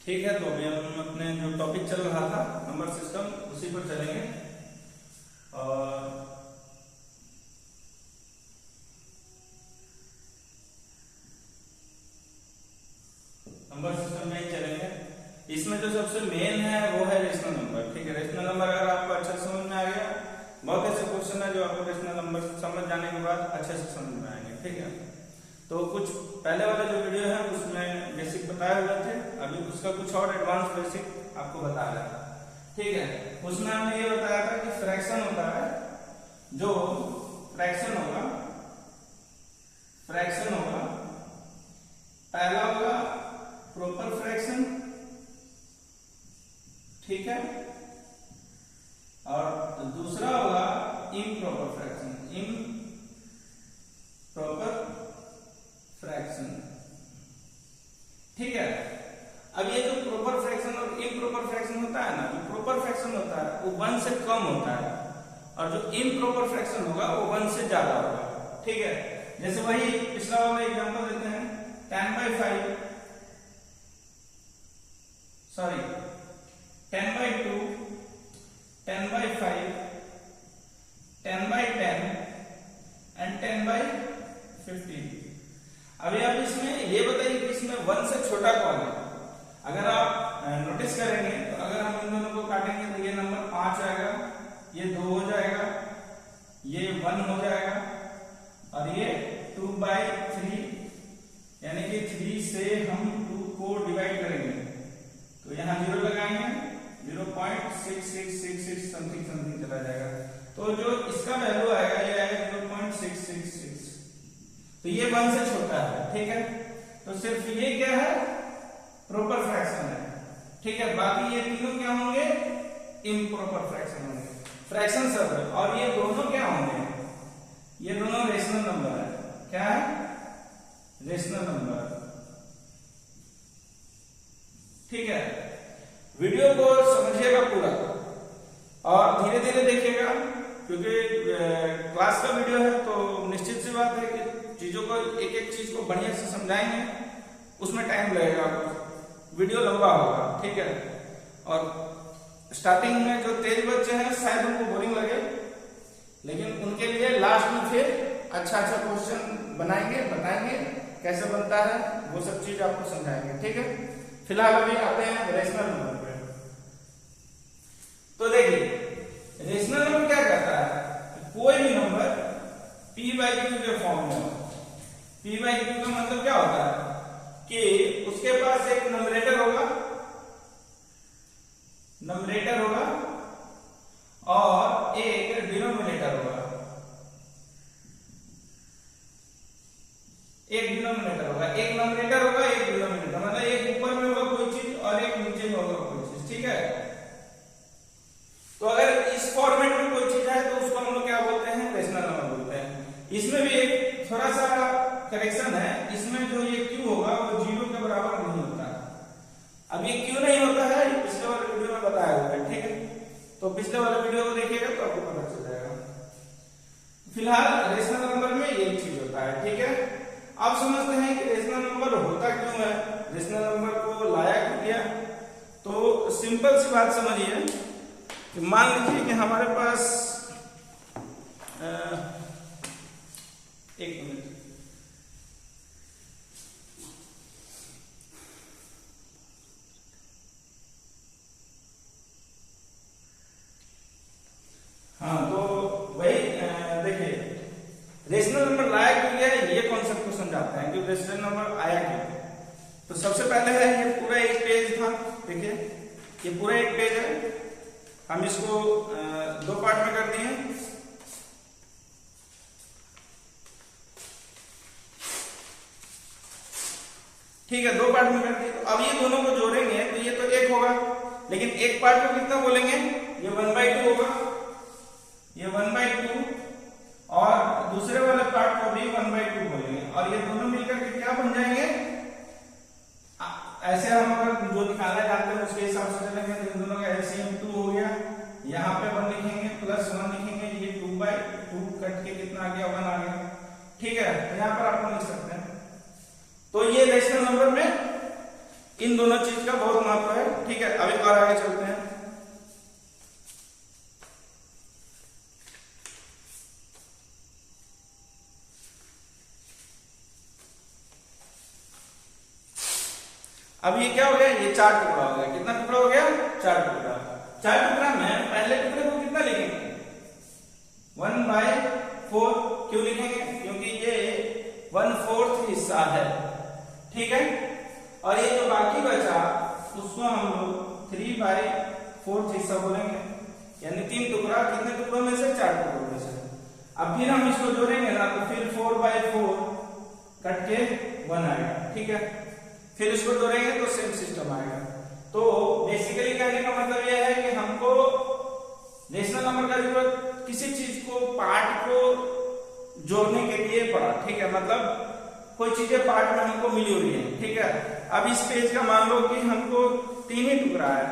ठीक है, तो अभी हम अपने जो टॉपिक चल रहा था नंबर सिस्टम उसी पर चलेंगे। और नंबर सिस्टम में ही चलेंगे। इसमें जो सबसे मेन है वो है रेशनल नंबर। ठीक है, रेशनल नंबर अगर आपको अच्छा समझ में आ गया, बहुत ऐसे क्वेश्चन है जो आपको रेशनल नंबर समझ जाने के बाद अच्छे से समझ में आएंगे। ठीक है, तो कुछ पहले वाला जो वीडियो है उसमें बेसिक बताए हुए थे, अभी उसका कुछ और एडवांस बेसिक आपको बता रहा था। ठीक है, उसमें हमने ये बताया था कि फ्रैक्शन होता है, जो फ्रैक्शन होगा पहला होगा प्रॉपर फ्रैक्शन, ठीक है, और दूसरा होगा इम्प्रॉपर फ्रैक्शन। ठीक है, अब ये जो प्रॉपर फ्रैक्शन और इम्प्रॉपर फ्रैक्शन होता है ना, जो प्रॉपर फ्रैक्शन होता है वो 1 से कम होता है और जो इम्प्रॉपर फ्रैक्शन होगा वो 1 से ज्यादा होगा। ठीक है, जैसे वही पिछला वाला एग्जांपल देते हैं, 10/2, 10/5, 10/10 एंड 10/15। अभी आप इसमें ये बताइए कि इसमें 1 से छोटा कौन है। अगर आप नोटिस करेंगे तो अगर हम इन दोनों को काटेंगे तो ये नंबर 5 आएगा, ये 2 हो जाएगा, ये 1 हो जाएगा और ये 2/3, यानी कि 3 से हम 2 को डिवाइड करेंगे तो यहाँ 0 लगाएंगे, 0.6666 समथिंग चला जाएगा। तो जो इसका वैल्यू आएगा ये आएगा 0.666, तो ये 1 से छोटा है। ठीक है, तो सिर्फ ये क्या है, प्रॉपर फ्रैक्शन है। ठीक है, बाकी ये तीनों क्या होंगे, इम्प्रॉपर फ्रैक्शन होंगे, फ्रैक्शन सब है। और ये दोनों क्या होंगे, ये दोनों रेशनल नंबर है। क्या है, रेशनल नंबर। ठीक है, वीडियो को समझिएगा पूरा और धीरे धीरे देखिएगा, क्योंकि क्लास का वीडियो है तो निश्चित सी बात है कि चीजों को एक एक चीज को बढ़िया से समझाएंगे, उसमें टाइम लगेगा, वीडियो लंबा होगा। ठीक है, और स्टार्टिंग में जो तेज बच्चे हैं शायद उनको बोरिंग लगे, लेकिन उनके लिए लास्ट में फिर अच्छा क्वेश्चन बनाएंगे, बताएंगे कैसे बनता है, वो सब चीज आपको समझाएंगे। ठीक है, फिलहाल अभी आते हैं रेशनल नंबर पे। तो देखिए रेशनल नंबर क्या कहता है, कोई भी नंबर p/q के फॉर्म में हो। p/q का मतलब क्या होता है कि उसके पास एक नंबरेटर होगा और एक डिनोमिनेटर होगा। एक नंबरेटर होगा, एक डिनोमिनेटर, मतलब एक ऊपर में होगा कोई चीज और एक नीचे में होगा कोई चीज। ठीक है, तो अगर इस फॉर्मेट में कोई चीज है तो उसको हम लोग क्या बोलते हैं, रेशनल नंबर बोलते हैं। इसमें भी एक थोड़ा सा करेक्शन है, इसमें जो ये q होगा वो 0 के बराबर नहीं होता। अब ये क्यों नहीं होता है, ये पिछले वाले वीडियो में बताया हुआ है। ठीक है, तो पिछले वाले वीडियो को देखिएगा तो आपको पता चल जाएगा। फिलहाल रेशनल नंबर में ये चीज होता है। ठीक है, आप समझते हैं कि रेशनल नंबर होता क्यों है, रेशनल नंबर को लाया क्यों गया। तो सिंपल सी बात समझिए कि मान लीजिए कि हमारे पास एक मिनट, हाँ, तो वही देखिए रेशनल नंबर लाया क्यों गया, ये कॉन्सेप्ट को समझाते हैं कि रेशनल नंबर आया क्यों। तो सबसे पहले है ये पूरा एक पेज था, देखिए ये पूरा एक पेज है, हम इसको 2 पार्ट में कर दिए। ठीक है, 2 पार्ट में कर दिए। तो अब ये दोनों को जोड़ेंगे तो ये तो 1 होगा, लेकिन एक पार्ट को कितना बोलेंगे, ये 1/2 होगा, ये 1/2, और दूसरे वाले पार्ट को भी 1/2 बोलेंगे, और ये दोनों मिलकर के क्या बन जाएंगे। ऐसे हम अगर जो निकाला जाते हैं उसके हिसाब से चलेंगे तो इन दोनों का एलसीएम 2 हो गया, यहाँ पे 1 लिखेंगे प्लस 1 लिखेंगे, ये 2/2 कट के कितना आ गया, 1 आ गया। ठीक है, तो यहाँ पर आप लिख सकते हैं। तो ये रेशनल नंबर में इन दोनों चीज का बहुत महत्व और आगे चलते हैं। अब ये क्या हो गया, ये 4 टुकड़ा हो गया। कितना टुकड़ा हो गया, 4 टुकड़ा। 4 टुकड़ा में पहले टुकड़े को कितना लिखेंगे, 1/4। क्यों लिखेंगे, क्योंकि ये 1/4 हिस्सा है, ठीक है। और ये जो बाकी बचा उसको हम लोग 3/4 हिस्सा बोलेंगे, यानी 3 टुकड़ा। कितने टुकड़ों में से, 4 टुकड़ों में से। अब फिर हम इसको जोड़ेंगे ना, तो फिर 4/4 कट के 1 आएगा, ठीक है। फिर इसको जोड़ेंगे तो सेम सिस्टम आएगा। तो बेसिकली कहने का मतलब यह है कि हमको रेशनल नंबर का जरूरत किसी चीज को, पार्ट को जोड़ने के लिए पड़ा, ठीक है। मतलब कोई चीजें पार्ट में हमको मिली हुई है, ठीक है। अब इस पेज का मान लो कि हमको 3 ही टुकड़ा है,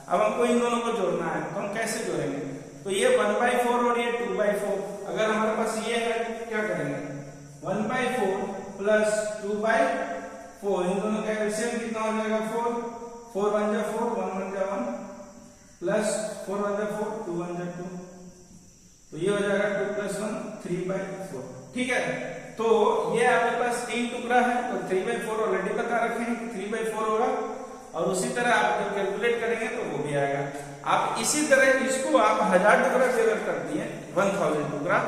अब हमको इन दोनों को जोड़ना है, तो हम कैसे जोड़ेंगे, तो ये 1/4 और ये 2/4। अगर हमारे पास ये है क्या करेंगे, 1/4 प्लस 2/4, इन दोनों का एलसीएम कितना हो जाएगा, 4। 4 1 जा 4, 1 1 जा 1, प्लस 4 1 जा 4, 2 1 जा 2, तो ये हो जाएगा 2 + 1 3/4, ठीक है। तो ये आपके पास 3 टुकड़ा है, तो 3/4 ऑलरेडी बता रखे हैं कि 3/4 होगा। और उसी तरह आप जब कैलकुलेट करेंगे तो वो भी आएगा। आप इसी तरह इसको आप 1000 टुकड़ा से अगर कर दिए 1000 टुकड़ा,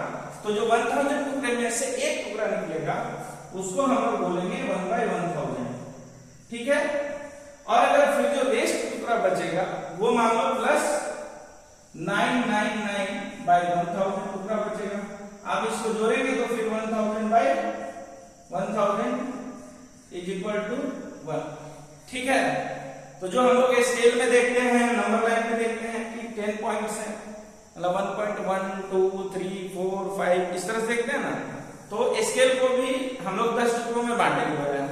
तो जो 1000 टुकड़े में से एक टुकड़ा निकलेगा उसको हम लोग बोलेंगे 1/1000, ठीक है। और अगर फिर जो रेस्ट टुकड़ा बचेगा वो मान लो प्लस 999/1000 टुकड़ा बचेगा। आप इसको जोड़ेंगे तो फिर 1000/1000 = 1, ठीक है। तो जो हम लोग स्केल में देखते हैं, नंबर लाइन में देखते हैं कि 10 पॉइंट्स हैं, मतलब 1.1 2 3 4 5 इस तरह से देखते हैं ना, तो स्केल को भी हम लोग 10 टुकड़ों में बांटे हुए हैं,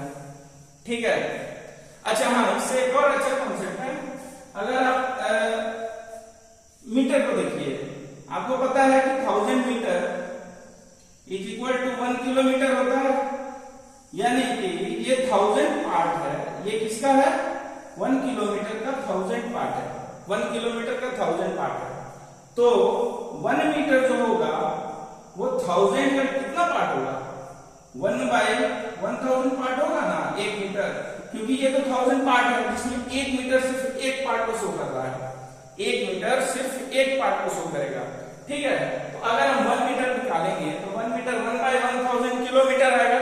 ठीक है। अच्छा हाँ, इससे एक और अच्छा कॉन्सेप्ट है। अगर आप मीटर को देखिए, आपको पता है कि 1000 मीटर = 1 किलोमीटर होता है, यानी कि ये 1000 पार्ट है, ये किसका है, 1 किलोमीटर का 1000 पार्ट है, 1 किलोमीटर का 1000 पार्ट है। तो 1 मीटर जो होगा वो 1000 का कितना पार्ट होगा, 1/1000 पार्ट होगा ना, 1 मीटर, क्योंकि ये तो 1000 पार्ट है जिसमें 1 मीटर सिर्फ एक पार्ट को शो कर रहा है, 1 मीटर सिर्फ एक पार्ट को शो करेगा, ठीक है। तो अगर हम 1 मीटर निकालेंगे तो 1 मीटर 1/1000 किलोमीटर आएगा,